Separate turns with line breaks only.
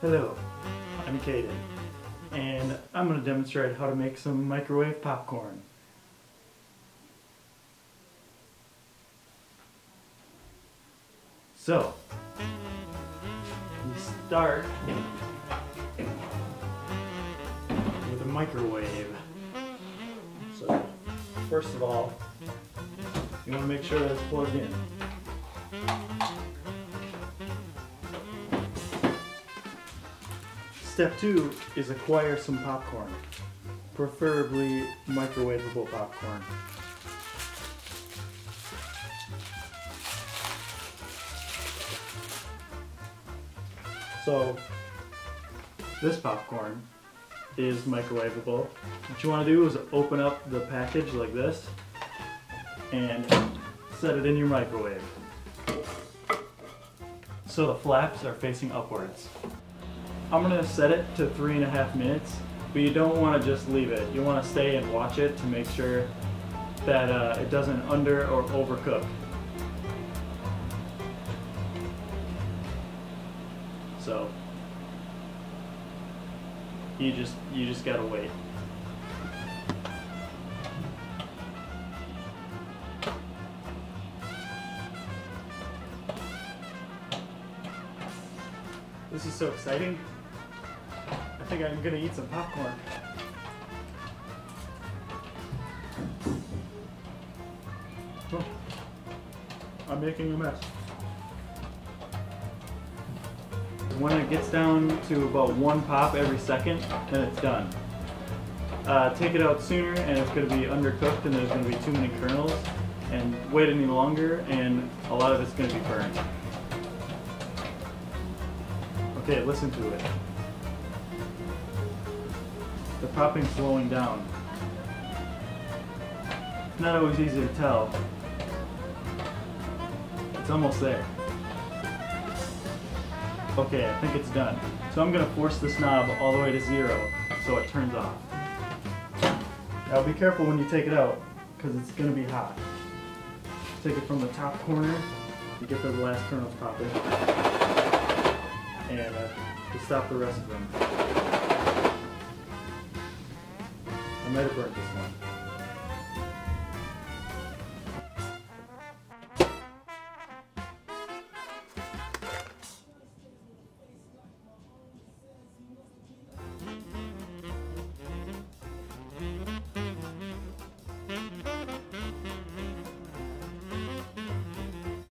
Hello, I'm Caden, and I'm going to demonstrate how to make some microwave popcorn. So, we start with a microwave. So, first of all, you want to make sure that it's plugged in. Step 2 is acquire some popcorn, preferably microwavable popcorn. So this popcorn is microwavable. What you want to do is open up the package like this and set it in your microwave. So the flaps are facing upwards. I'm going to set it to 3.5 minutes, but you don't want to just leave it. You want to stay and watch it to make sure that it doesn't under or overcook. So you just gotta wait. This is so exciting. I think I'm gonna eat some popcorn. Oh, I'm making a mess. When it gets down to about 1 pop every second, then it's done. Take it out sooner and it's going to be undercooked and there's going to be too many kernels. And wait any longer and a lot of it's going to be burned. Okay, listen to it. The popping's slowing down. It's not always easy to tell. It's almost there. Okay, I think it's done. So I'm going to force this knob all the way to 0 so it turns off. Now be careful when you take it out because it's going to be hot. Take it from the top corner, you get the last kernels popping, and to stop the rest of them. I might have burnt this one.